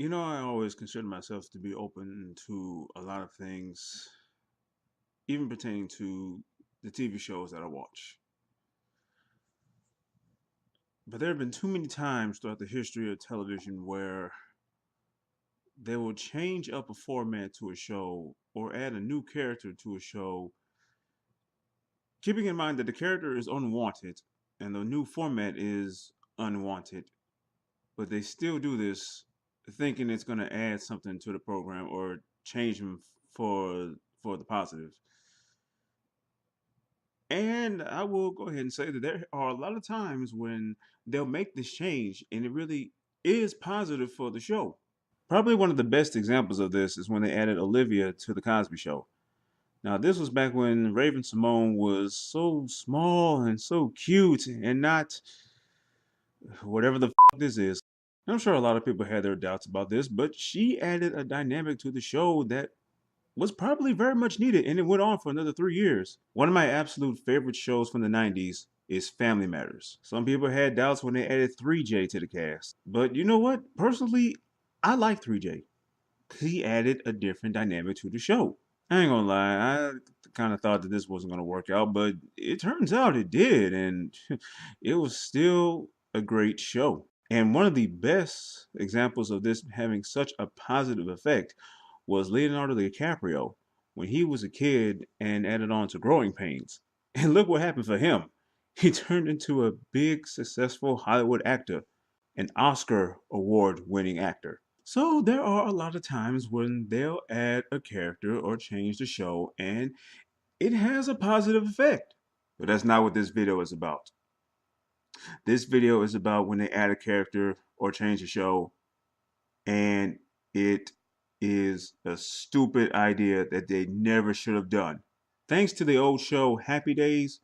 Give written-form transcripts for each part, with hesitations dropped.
I always consider myself to be open to a lot of things, even pertaining to the TV shows that I watch. But there have been too many times throughout the history of television where they will change up a format to a show or add a new character to a show, keeping in mind that the character is unwanted and the new format is unwanted. But they still do this thinking it's going to add something to the program or change them for the positive. And I will go ahead and say that there are a lot of times when they'll make this change and it really is positive for the show. Probably one of the best examples of this is when they added Olivia to The Cosby Show. Now, this was back when Raven Simone was so small and so cute and not whatever the this is. I'm sure a lot of people had their doubts about this, but she added a dynamic to the show that was probably very much needed, and it went on for another 3 years. One of my absolute favorite shows from the 90s is Family Matters. Some people had doubts when they added 3J to the cast, but you know what? Personally, I like 3J. He added a different dynamic to the show. I ain't gonna lie, I kind of thought that this wasn't gonna work out, but it turns out it did, and it was still a great show. And one of the best examples of this having such a positive effect was Leonardo DiCaprio when he was a kid and added on to Growing Pains. And look what happened for him. He turned into a big, successful Hollywood actor, an Oscar award winning actor. So there are a lot of times when they'll add a character or change the show and it has a positive effect. But that's not what this video is about. This video is about when they add a character or change the show and it is a stupid idea that they never should have done. Thanks to the old show Happy Days,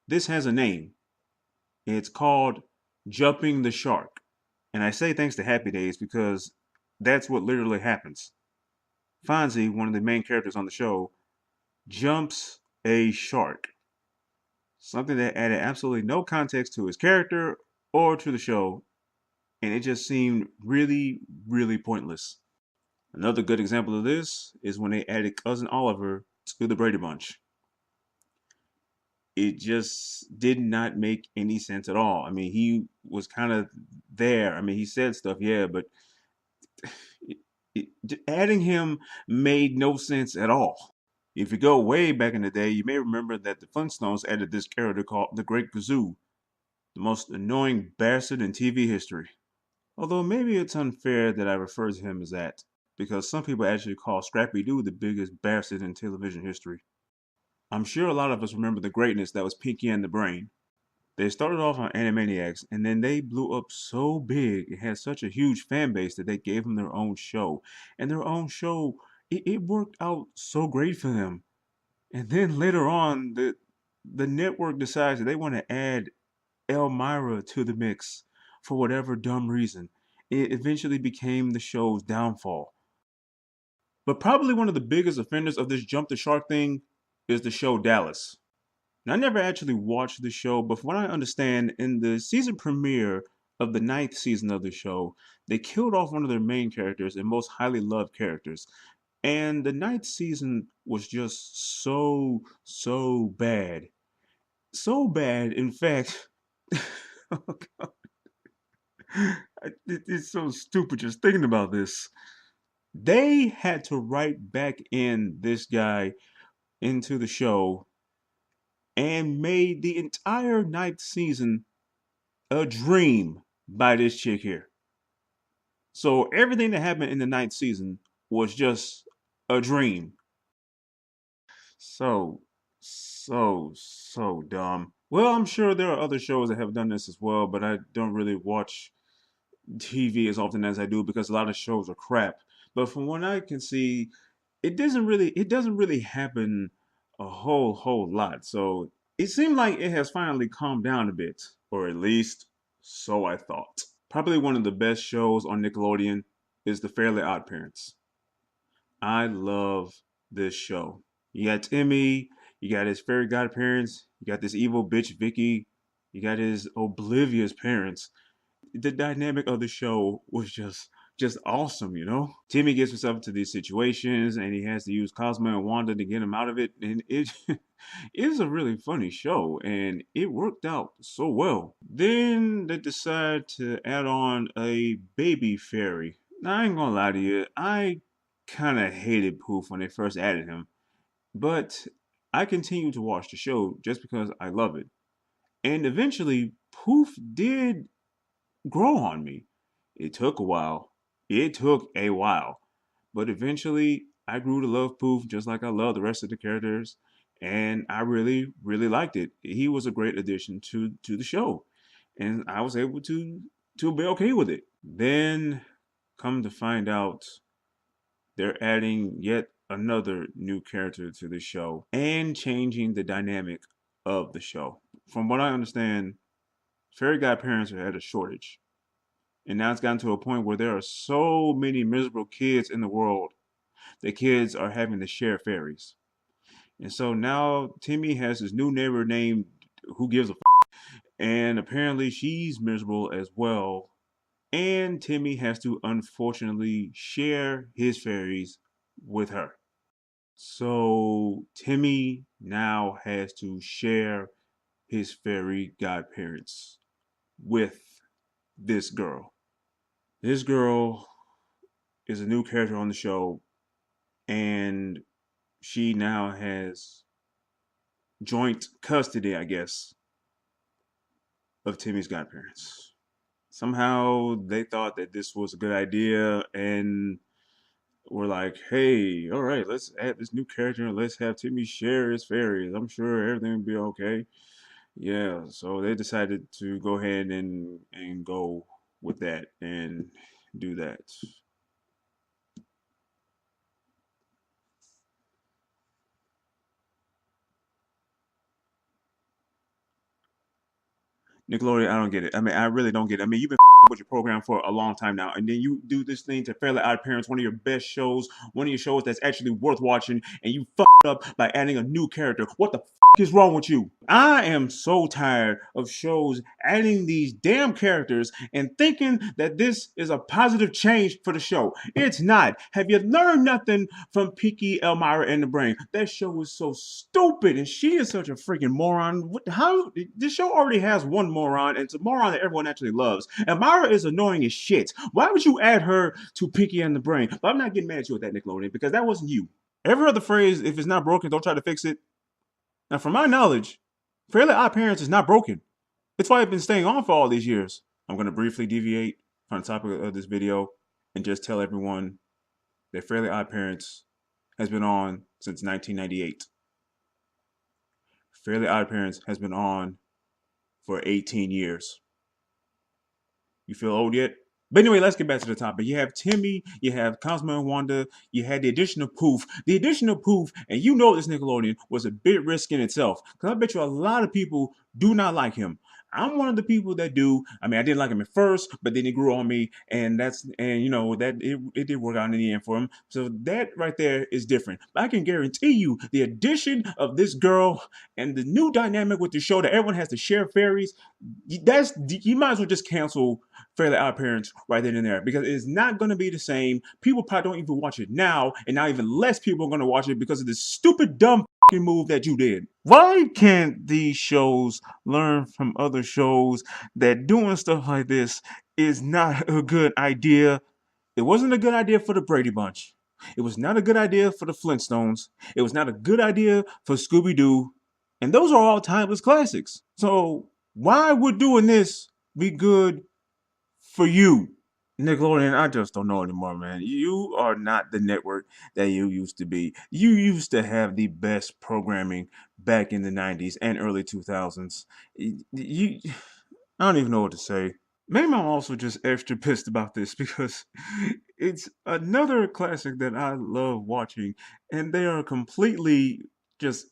this has a name. It's called Jumping the Shark. And I say thanks to Happy Days because that's what literally happens. Fonzie, one of the main characters on the show, jumps a shark. Something that added absolutely no context to his character or to the show, and it just seemed really, really pointless. Another good example of this is when they added Cousin Oliver to the Brady Bunch. It just did not make any sense at all. I mean, he was kind of there. I mean, he said stuff, yeah, but it, adding him made no sense at all. If you go way back in the day, you may remember that the Flintstones added this character called the Great Gazoo, the most annoying bastard in TV history. Although maybe it's unfair that I refer to him as that, because some people actually call Scrappy Doo the biggest bastard in television history. I'm sure a lot of us remember the greatness that was Pinky and the Brain. They started off on Animaniacs, and then they blew up so big and had such a huge fan base that they gave them their own show. And their own show, it worked out so great for them. And then later on, the network decides that they want to add Elmira to the mix for whatever dumb reason. It eventually became the show's downfall. But probably one of the biggest offenders of this jump the shark thing is the show Dallas. Now, I never actually watched the show, but from what I understand, in the season premiere of the ninth season of the show, they killed off one of their main characters and most highly loved characters. And the ninth season was just so bad. So bad, in fact, oh God, it's so stupid just thinking about this. They had to write back in this guy into the show and made the entire ninth season a dream by this chick here. So everything that happened in the ninth season was just a dream. So dumb. Well, I'm sure there are other shows that have done this as well, but I don't really watch TV as often as I do because a lot of shows are crap. But from what I can see, it doesn't really happen a whole lot. So it seemed like it has finally calmed down a bit, or at least so I thought. Probably one of the best shows on Nickelodeon is The Fairly Oddparents. I love this show. You got Timmy, you got his fairy godparents, you got this evil bitch Vicky, you got his oblivious parents. The dynamic of the show was just just awesome, you know? Timmy gets himself into these situations and he has to use Cosmo and Wanda to get him out of it. And it is a really funny show and it worked out so well. Then they decide to add on a baby fairy. Now, I ain't gonna lie to you, I kind of hated Poof when they first added him, but I continue to watch the show just because I love it. And eventually, Poof did grow on me. It took a while. It took a while. But eventually, I grew to love Poof just like I love the rest of the characters. And I really, really liked it. He was a great addition to the show. And I was able to be okay with it. Then, come to find out, they're adding yet another new character to the show and changing the dynamic of the show. From what I understand, fairy godparents are at a shortage. And now it's gotten to a point where there are so many miserable kids in the world that kids are having to share fairies. And so now Timmy has his new neighbor named Who Gives a F? And apparently she's miserable as well. And Timmy has to unfortunately share his fairies with her. So Timmy now has to share his fairy godparents with this girl. This girl is a new character on the show, and she now has joint custody, I guess, of Timmy's godparents. Somehow they thought that this was a good idea and were like, hey, all right, let's add this new character and let's have Timmy share his fairies. I'm sure everything will be okay. Yeah, so they decided to go ahead and go with that and do that. Nickelodeon, I don't get it. I mean, I really don't get it. I mean, you've been with your program for a long time now, and then you do this thing to Fairly Odd Parents, one of your best shows, one of your shows that's actually worth watching, and you up by adding a new character. What the is wrong with you? I am so tired of shows adding these damn characters and thinking that this is a positive change for the show. It's not. Have you learned nothing from Pinky, Elmira, and the Brain? That show is so stupid, and she is such a freaking moron. How this show already has one moron, and it's a moron that everyone actually loves. Elmira is annoying as shit. Why would you add her to Pinky and the Brain? But I'm not getting mad at you with that, Nickelodeon, because that wasn't you. Ever heard the phrase, if it's not broken, don't try to fix it? Now, from my knowledge, Fairly Odd Parents is not broken. It's why it's been staying on for all these years. I'm going to briefly deviate from the topic of this video and just tell everyone that Fairly Odd Parents has been on since 1998. Fairly Odd Parents has been on for 18 years. You feel old yet? But anyway, let's get back to the topic. You have Timmy, you have Cosmo and Wanda, you had the addition of Poof. The addition of Poof, and you know this Nickelodeon, was a bit risk in itself. Because I bet you a lot of people do not like him. I'm one of the people that do. I mean, I didn't like him at first, but then he grew on me, and you know that it did work out in the end for him. So that right there is different. But I can guarantee you, the addition of this girl and the new dynamic with the show that everyone has to share fairies, you might as well just cancel Fairly Odd Parents right then and there because it's not going to be the same. People probably don't even watch it now, and now even less people are going to watch it because of this stupid, dumb move that you did. Why can't these shows learn from other shows that doing stuff like this is not a good idea? It wasn't a good idea for the Brady Bunch. It was not a good idea for the Flintstones. It was not a good idea for Scooby Doo. And those are all timeless classics. So why would doing this be good for you? Nickelodeon, I just don't know anymore, man. You are not the network that you used to be. You used to have the best programming back in the 90s and early 2000s. I don't even know what to say. Maybe I'm also just extra pissed about this because it's another classic that I love watching, and they are completely just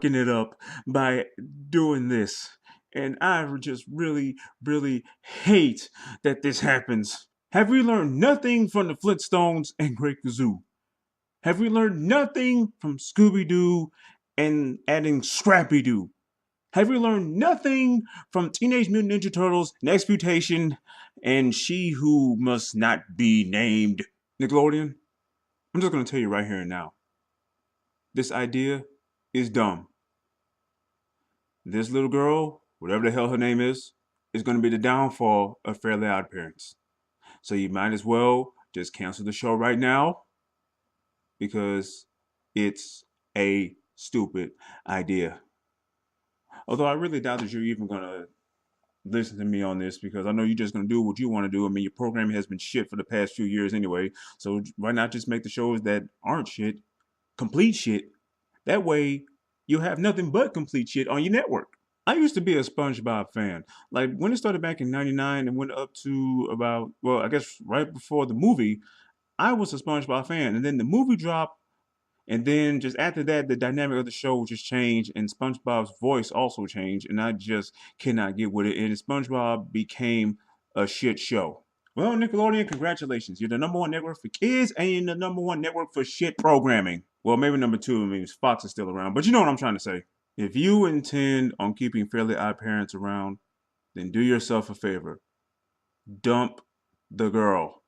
it up by doing this. And I just really, really hate that this happens. Have we learned nothing from the Flintstones and Great Kazoo? Have we learned nothing from Scooby Doo and adding Scrappy Doo? Have you learned nothing from Teenage Mutant Ninja Turtles, Next Mutation, and She Who Must Not Be Named? Nickelodeon, I'm just going to tell you right here and now. This idea is dumb. This little girl, whatever the hell her name is going to be the downfall of Fairly Oddparents. So you might as well just cancel the show right now because it's a stupid idea. Although I really doubt that you're even going to listen to me on this because I know you're just going to do what you want to do. I mean, your programming has been shit for the past few years anyway. So why not just make the shows that aren't shit complete shit? That way you'll have nothing but complete shit on your network. I used to be a SpongeBob fan. Like when it started back in '99 and went up to about, well, I guess right before the movie, I was a SpongeBob fan. And then the movie dropped. And then just after that, the dynamic of the show just changed, and SpongeBob's voice also changed, and I just cannot get with it. And SpongeBob became a shit show. Well, Nickelodeon, congratulations. You're the number one network for kids, and you're the number one network for shit programming. Well, maybe number two means Fox is still around, but you know what I'm trying to say. If you intend on keeping Fairly Odd Parents around, then do yourself a favor. Dump the girl.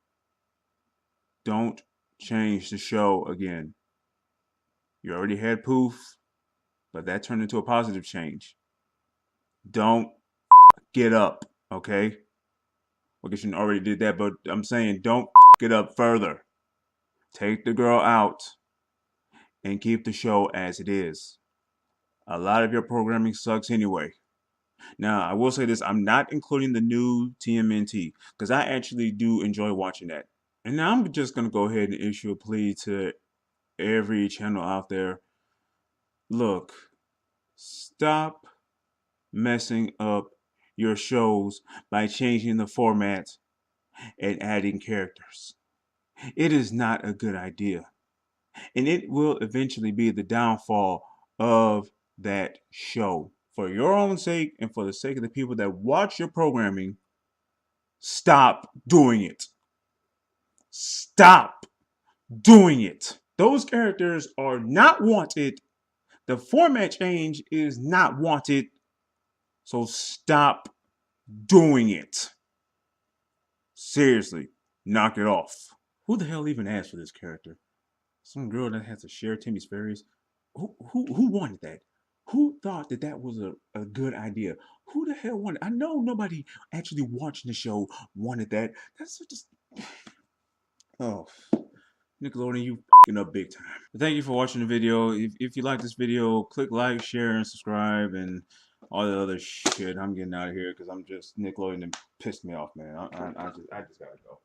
Don't change the show again. You already had Poof, but that turned into a positive change. Don't get up, okay? I guess you already did that, but I'm saying don't get up further. Take the girl out and keep the show as it is. A lot of your programming sucks anyway. Now, I will say this, I'm not including the new TMNT because I actually do enjoy watching that. And now I'm just going to go ahead and issue a plea to every channel out there. Look, stop messing up your shows by changing the format and adding characters. It is not a good idea. And it will eventually be the downfall of that show. For your own sake and for the sake of the people that watch your programming, stop doing it. Stop doing it. Those characters are not wanted. The format change is not wanted. So stop doing it. Seriously, knock it off. Who the hell even asked for this character? Some girl that has to share Timmy's fairies. Who wanted that? Who thought that that was a good idea? Who the hell wanted? I know nobody actually watching the show wanted that. That's just oh, Nickelodeon, you f***ing up big time. But thank you for watching the video. If you like this video, click like, share, and subscribe, and all the other shit. I'm getting out of here because I'm just Nickelodeon pissed me off, man. I just gotta go.